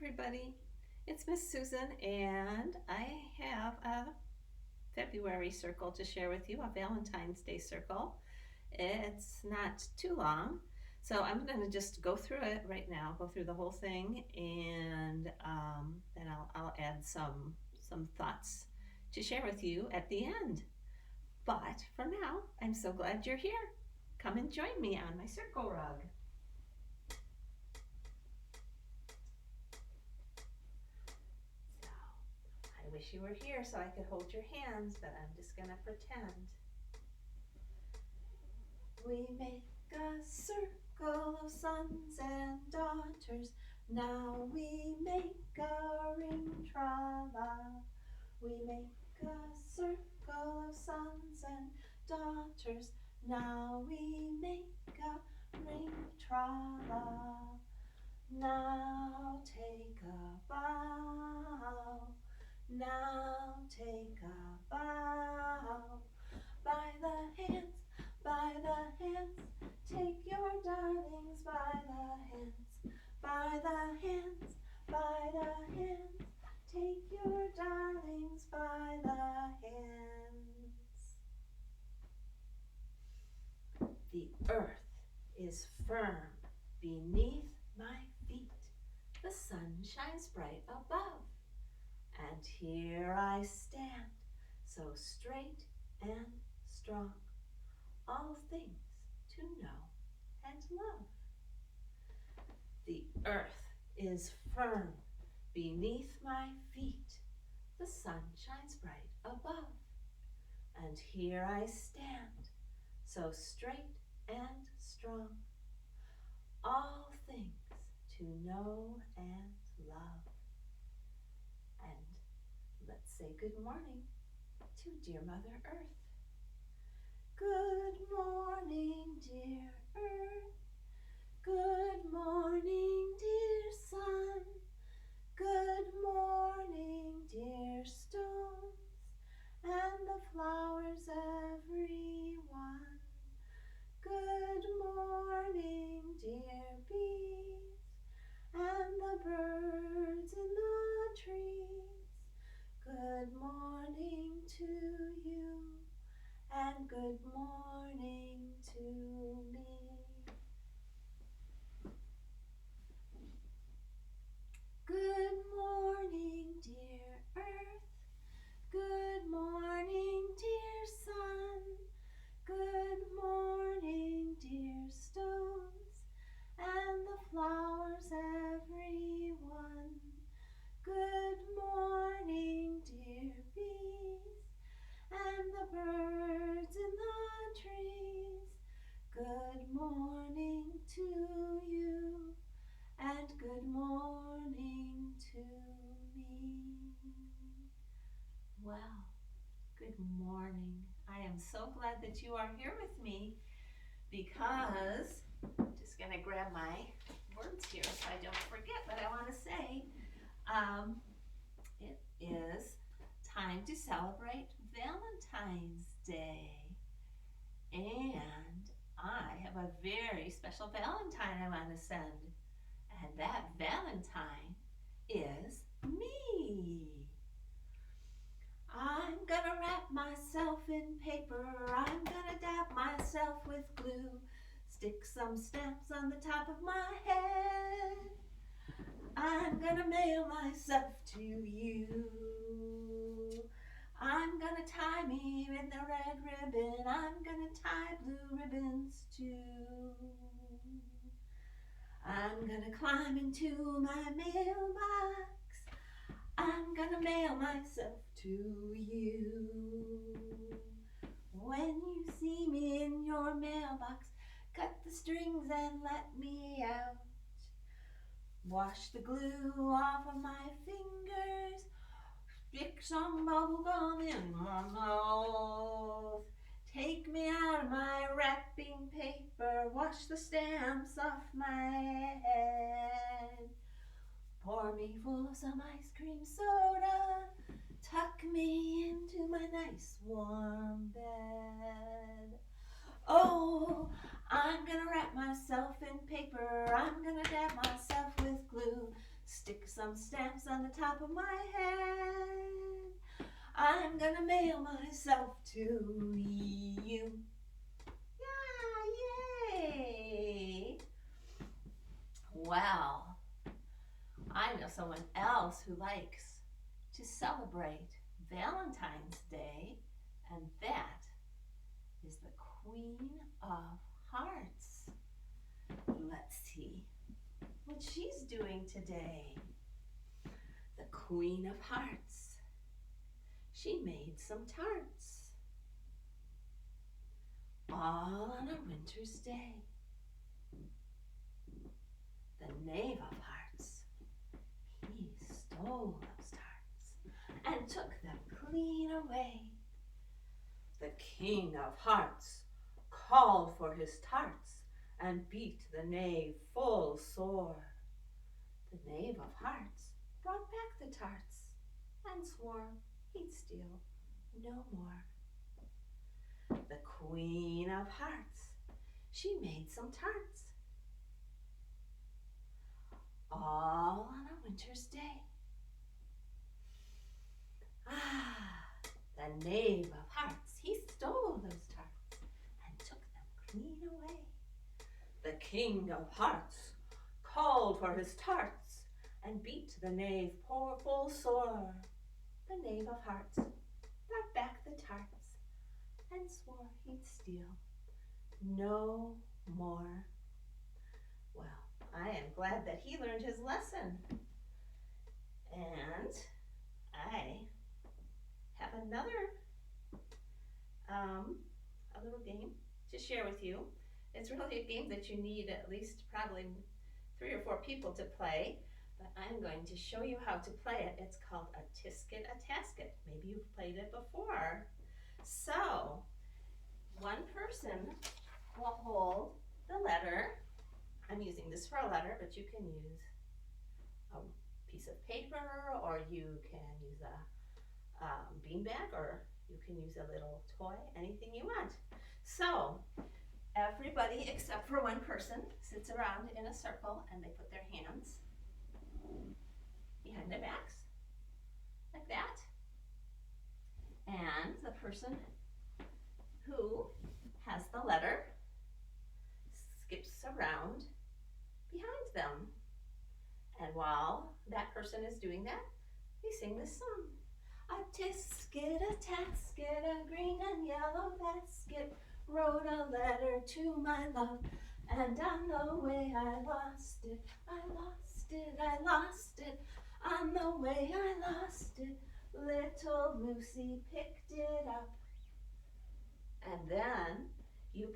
everybody. It's Miss Susan, and I have a February circle to share with you, a Valentine's Day circle. It's not too long, so I'm going to just go through it right now, go through the whole thing, and then I'll add some thoughts to share with you at the end. But for now, I'm so glad you're here. Come and join me on my circle rug. So, I wish you were here so I could hold your hands, but I'm just gonna pretend. We make a circle of sons and daughters. Now we make a ring, tra-la. We make a circle of sons and daughters. Now we make a ring, tra-la. Now take a bow. Now take a bow. By the hands, by the hands, take your darlings by the hands. By the hands, by the hands, take your darlings by the hands. The earth is firm beneath my feet. The sun shines bright above. And here I stand, so straight and strong, all things to know and love. The earth is firm beneath my feet. The sun shines bright above. And here I stand, so straight and strong, all things to know and love. And let's say good morning to dear Mother Earth. Good morning, dear Earth. Good morning, dear sun. Good morning, dear stones, and the flowers, everyone. Good morning, dear bees, and the birds in the trees. Good morning to you, and good morning to me. Good morning, dear earth. Good morning, dear sun. Good morning, dear stones, and the flowers, everyone. Good morning, dear bees, and the birds in the trees. Good morning to you, and good morning to me. Well, good morning. I am so glad that you are here with me because I'm just going to grab my words here so I don't forget what I want to say. It is time to celebrate Valentine's Day. And I have a very special Valentine I want to send. And that Valentine is me. I'm gonna wrap myself in paper. I'm gonna dab myself with glue. Stick some stamps on the top of my head. I'm gonna mail myself to you. I'm gonna tie me in the red ribbon. I'm gonna tie blue ribbons too. I'm gonna climb into my mailbox. I'm gonna mail myself to you. When you see me in your mailbox, cut the strings and let me out. Wash the glue off of my fingers. Stick some bubble gum in my mouth. Take me out of my wrapping paper. Wash the stamps off my head. Pour me full of some ice cream soda. Tuck me into my nice warm bed. Oh, I'm gonna wrap myself in paper. I'm gonna dab myself with glue. Stick some stamps on the top of my head. I'm gonna mail myself to you. Yeah, yay! Well, I know someone else who likes to celebrate Valentine's Day, and that is the Queen of Hearts. Let's see what she's doing today. The Queen of Hearts. She made some tarts, all on a winter's day. The Knave of Hearts, he stole those tarts and took them clean away. The King of Hearts called for his tarts and beat the knave full sore. The Knave of Hearts brought back the tarts and swore he'd steal no more. The Queen of Hearts, she made some tarts, all on a winter's day. The Knave of Hearts, he stole those tarts and took them clean away. The King of Hearts called for his tarts and beat the knave full sore. The Knave of Hearts brought back the tarts and swore he'd steal no more. Well, I am glad that he learned his lesson. And I have another a little game to share with you. It's really a game that you need at least probably 3 or 4 people to play, but I'm going to show you how to play it. It's called a tisket, a tasket. Maybe you've played it before. So, one person will hold the letter. I'm using this for a letter, but you can use a piece of paper, or you can use a beanbag, or you can use a little toy, anything you want. So, everybody except for one person sits around in a circle and they put their hands behind their backs, like that. And the person who has the letter skips around behind them. And while that person is doing that, we sing this song. A tisket, a tasket, a green and yellow basket, wrote a letter to my love, and on the way I lost it, I lost it, I lost it, on the way I lost it, little Lucy picked it up. And then you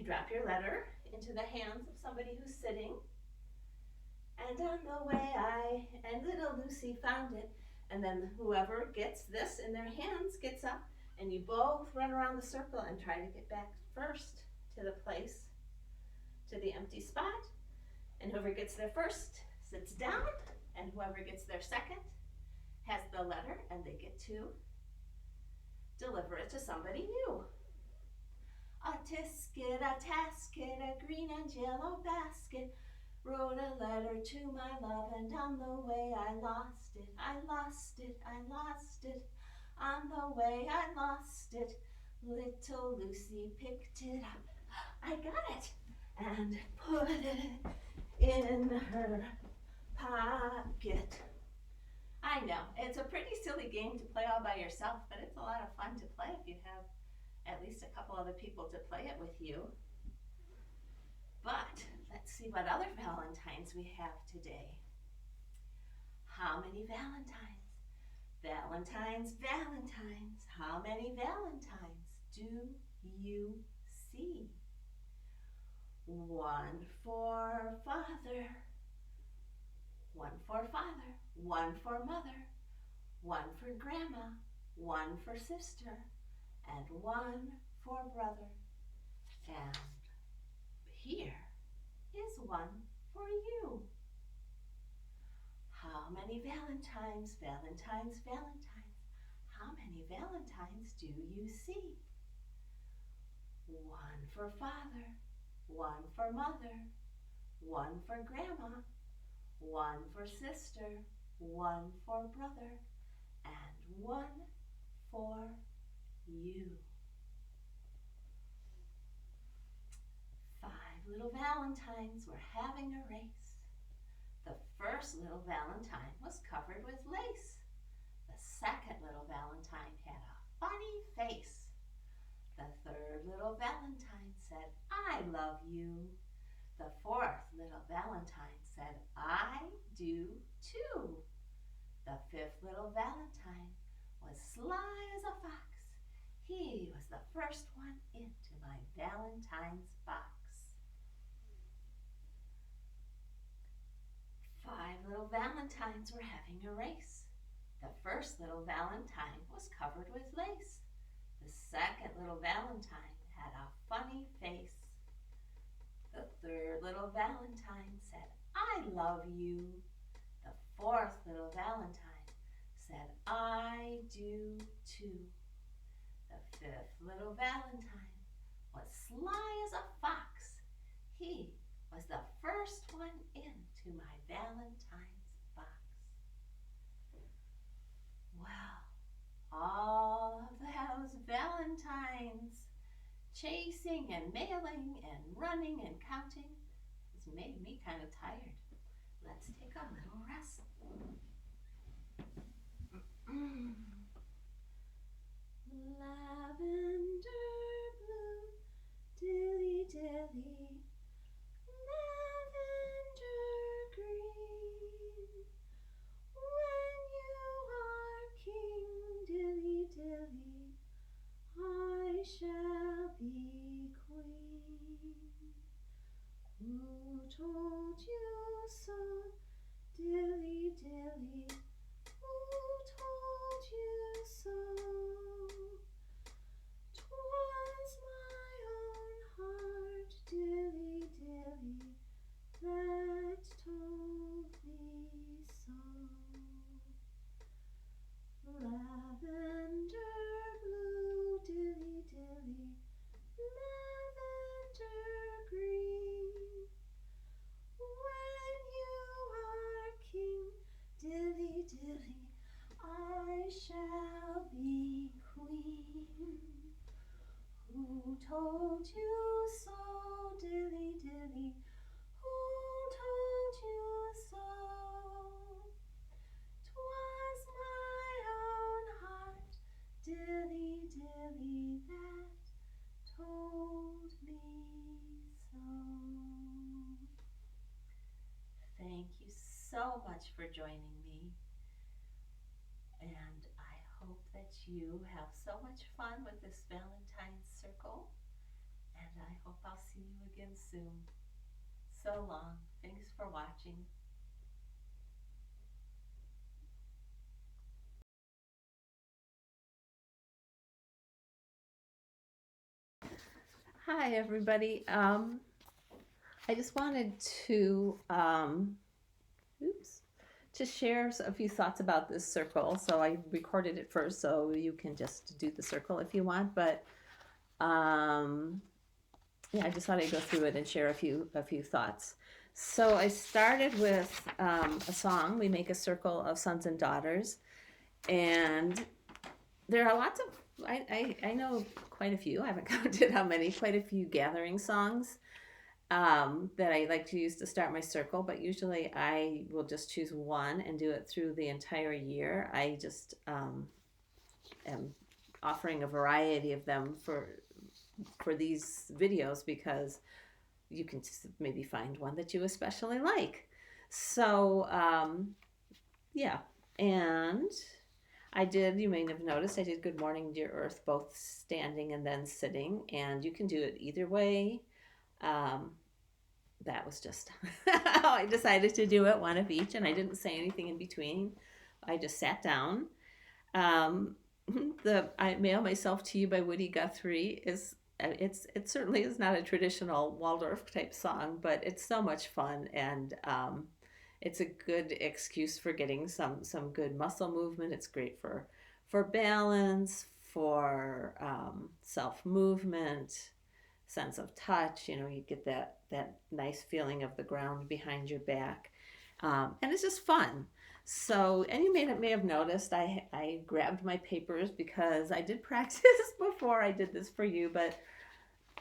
drop your letter into the hands of somebody who's sitting, and on the way and little Lucy found it, and then whoever gets this in their hands gets up, and you both run around the circle and try to get back first to the place, to the empty spot, and whoever gets there first sits down, and whoever gets there second has the letter, and they get to deliver it to somebody new. A tisket, a tasket, a green and yellow basket, wrote a letter to my love, and on the way I lost it, I lost it, I lost it, on the way I lost it, little Lucy picked it up. I got it, and put it in her pocket. I know, it's a pretty silly game to play all by yourself, but it's a lot of fun to play if you have at least a couple other people to play it with you. But let's see what other Valentines we have today. How many Valentines? Valentines, Valentines. How many Valentines do you see? One for father, one for father, one for mother, one for grandma, one for sister, and one for brother. And here is one for you. How many Valentines, Valentines, Valentines? How many Valentines do you see? One for father, one for mother, one for grandma, one for sister, one for brother, and one for you. 5 little Valentines were having a race. The first little Valentine was covered with lace. The second little Valentine had a funny face. The third little Valentine said, I love you. The fourth little Valentine said, I do too. The fifth little Valentine was sly as a fox. He was the first one into my Valentine's box. 5 little Valentines were having a race. The first little Valentine was covered with lace. The second little Valentine had a funny face. The third little Valentine said, I love you. The fourth little Valentine said, I do too. The fifth little Valentine was sly as a fox. He was the first one into my Valentine's box. Well, all of those Valentines chasing and mailing and running and counting has made me kind of tired. Let's take a little rest. Lavender blue, dilly dilly, lavender green. When you are king, dilly dilly, I shall be queen. Who told you so, dilly dilly? Who told you so? 'Twas my own heart, dilly dilly, that told me so. Lavender blue, dilly dilly, lavender green. When you are king, dilly dilly, I shall be queen. Who told you so, dilly dilly? Who told you so? 'Twas my own heart, dilly dilly, that told me so. Thank you so much for joining me, and I hope that you have so much fun with this Valentine's circle, and I hope I'll see you again soon. So long. Thanks for watching. Hi everybody. I just wanted to share a few thoughts about this circle. So I recorded it first, so you can just do the circle if you want. But yeah, I just thought I'd go through it and share a few thoughts. So I started with a song. We make a circle of sons and daughters, and there are lots of I know quite a few. I haven't counted how many. Quite a few gathering songs that I like to use to start my circle, but usually I will just choose one and do it through the entire year. I just am offering a variety of them for these videos because you can maybe find one that you especially like. So yeah, and I did, you may have noticed, I did Good Morning Dear Earth, both standing and then sitting, and you can do it either way. That was just how I decided to do it, one of each, and I didn't say anything in between. I just sat down. The I Mail Myself to You by Woody Guthrie is, it certainly is not a traditional Waldorf type song, but it's so much fun, and it's a good excuse for getting some good muscle movement. It's great for balance, for self movement, sense of touch. You know, you get that nice feeling of the ground behind your back. And it's just fun. So, and you may have noticed I grabbed my papers because I did practice before I did this for you, but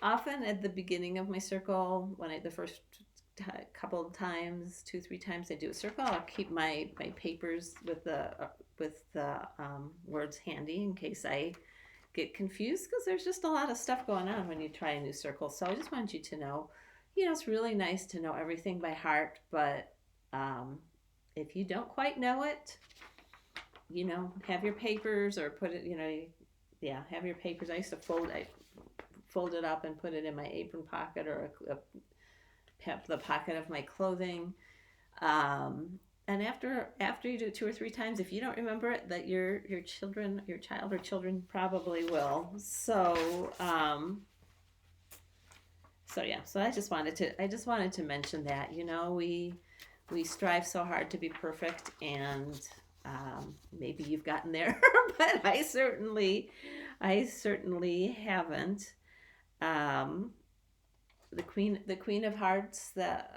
often at the beginning of my circle, when the first couple of times, 2, 3 times I do a circle, I'll keep my papers with the words handy in case I get confused, because there's just a lot of stuff going on when you try a new circle. So I just want you to know, it's really nice to know everything by heart, but um, if you don't quite know it, have your papers or put it, yeah, have your papers. I used to fold it up and put it in my apron pocket or the pocket of my clothing. And after you do it 2 or 3 times, if you don't remember it, that your child or children probably will. So yeah. So I just wanted to mention that. We strive so hard to be perfect, and maybe you've gotten there, but I certainly haven't. Um, the Queen of Hearts, that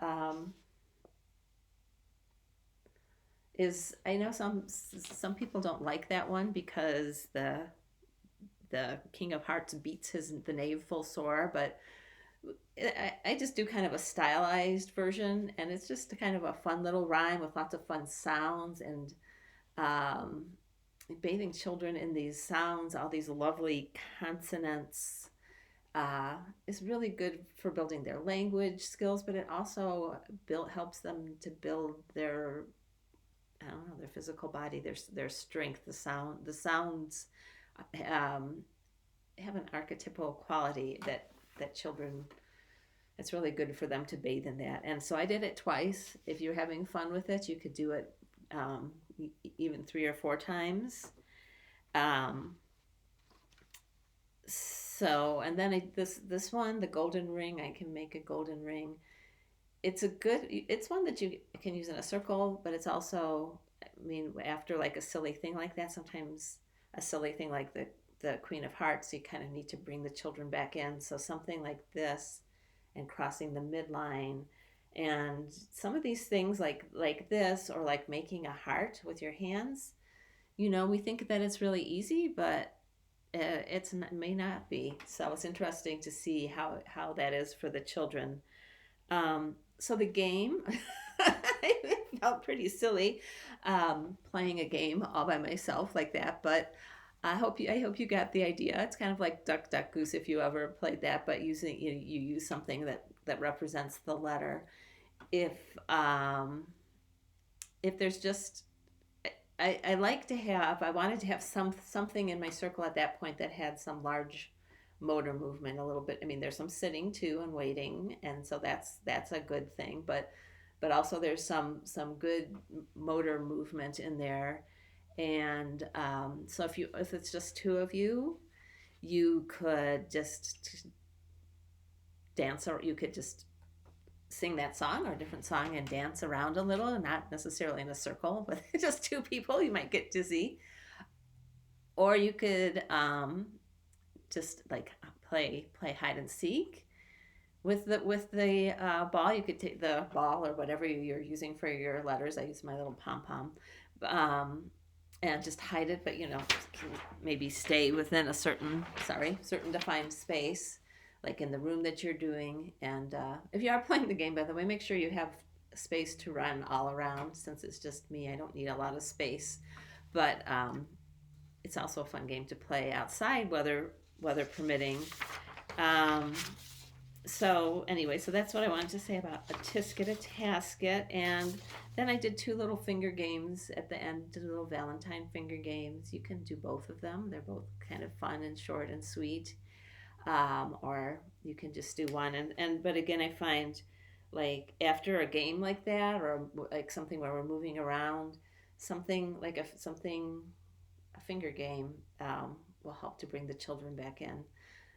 is, I know some people don't like that one because the King of Hearts beats the knave full sore, but I just do kind of a stylized version, and it's just kind of a fun little rhyme with lots of fun sounds, and um, bathing children in these sounds, all these lovely consonants, is really good for building their language skills, but it also helps them to build their, I don't know, their physical body, their strength. The sounds um, have an archetypal quality that children. It's really good for them to bathe in that. And so I did it twice. If you're having fun with it, you could do it even 3 or 4 times. Um, so, and then this one, the golden ring, I can make a golden ring. It's one that you can use in a circle, but it's also, I mean, after like a silly thing like that, sometimes a silly thing like the Queen of Hearts, you kind of need to bring the children back in. So something like this, and crossing the midline, and some of these things like this, or like making a heart with your hands. We think that it's really easy, but it may not be. So it's interesting to see how that is for the children. So the game, I felt pretty silly playing a game all by myself like that, but I hope you got the idea. It's kind of like Duck Duck Goose, if you ever played that, but you use something that represents the letter. If there's just, I wanted to have something in my circle at that point that had some large motor movement a little bit. I mean, there's some sitting too and waiting, and so that's a good thing, but also there's some good motor movement in there. And so if it's just two of you, you could just dance, or you could just sing that song or a different song and dance around a little, and not necessarily in a circle, but just two people. You might get dizzy. Or you could just like play hide and seek with the ball. You could take the ball or whatever you're using for your letters. I use my little pom pom, and just hide it, but maybe stay within a certain defined space, like in the room that you're doing. And if you are playing the game, by the way, make sure you have space to run all around. Since it's just me, I don't need a lot of space, but it's also a fun game to play outside, weather permitting. So anyway, so that's what I wanted to say about a tisket, a tasket. And then I did 2 little finger games at the end, 2 little Valentine finger games. You can do both of them. They're both kind of fun and short and sweet. Or you can just do one. But again, I find like after a game like that, or like something where we're moving around, something like a finger game will help to bring the children back in.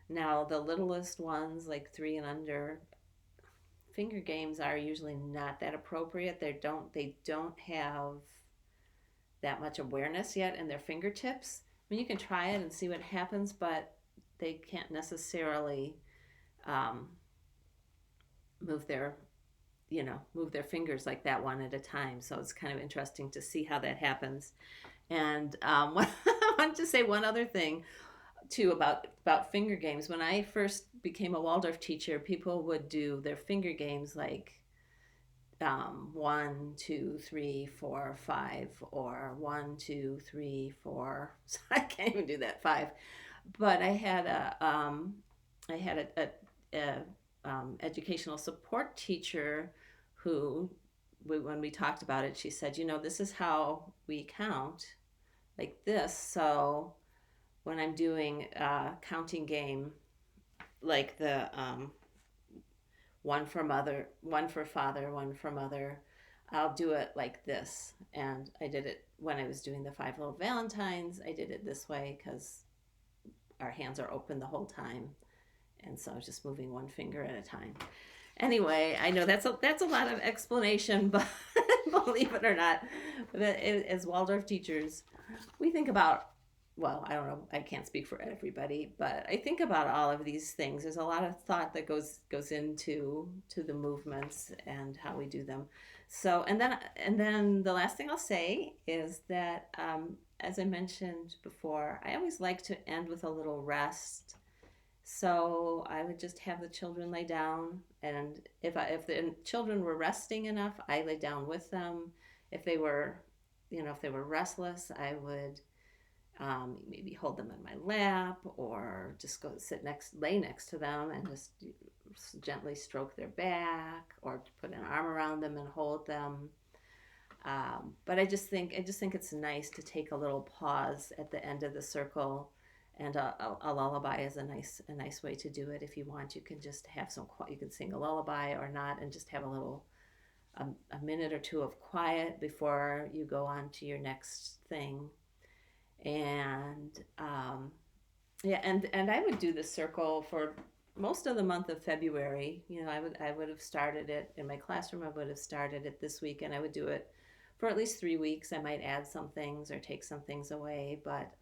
Now, the littlest ones, like 3 and under, finger games are usually not that appropriate. They don't have that much awareness yet in their fingertips. I mean, you can try it and see what happens, but they can't necessarily move their move their fingers like that one at a time. So it's kind of interesting to see how that happens. And I want to say one other thing too about finger games. When I first became a Waldorf teacher, people would do their finger games like 1, 2, 3, 4, 5, or 1, 2, 3, 4. I can't even do that 5. But I had a educational support teacher who, when we talked about it, she said, this is how we count, like this. So when I'm doing a counting game, like the one for mother, one for father, one for mother, I'll do it like this. And I did it when I was doing the 5 little Valentines. I did it this way because our hands are open the whole time. And so I was just moving one finger at a time. Anyway, I know that's a lot of explanation, but believe it or not, as Waldorf teachers, we think about, well, I don't know, I can't speak for everybody, but I think about all of these things. There's a lot of thought that goes into the movements and how we do them. So, and then the last thing I'll say is that, as I mentioned before, I always like to end with a little rest. So I would just have the children lay down, and if the children were resting enough, I lay down with them. If they were, if they were restless, I would maybe hold them in my lap, or just go lay next to them and just gently stroke their back, or put an arm around them and hold them. But I just think it's nice to take a little pause at the end of the circle, and a lullaby is a nice way to do it. If you want, you can just have you can sing a lullaby or not, and just have a minute or two of quiet before you go on to your next thing. And and I would do the circle for most of the month of February. I would have started it in my classroom. I would have started it this week, and I would do it for at least 3 weeks. I might add some things or take some things away, but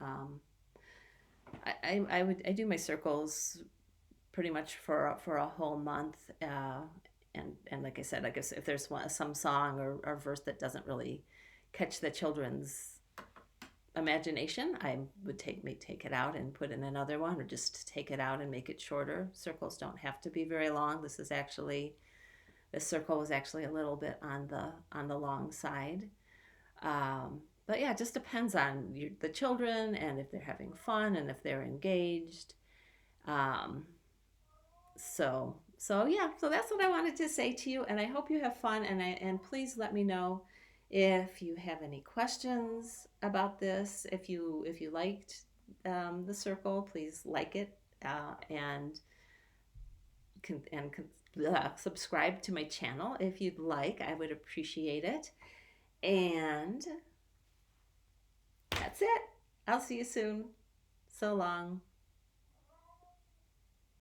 I do my circles pretty much for a whole month. And like I said, I guess if there's some song or verse that doesn't really catch the children's imagination, I would take it out and put in another one, or just take it out and make it shorter. Circles don't have to be very long. This circle was actually a little bit on the long side. But yeah, it just depends on the children, and if they're having fun and if they're engaged. So yeah, so that's what I wanted to say to you, and I hope you have fun, and please let me know if you have any questions about this. If you liked the circle, please like it, and subscribe to my channel if you'd like. I would appreciate it. And that's it. I'll see you soon. So long.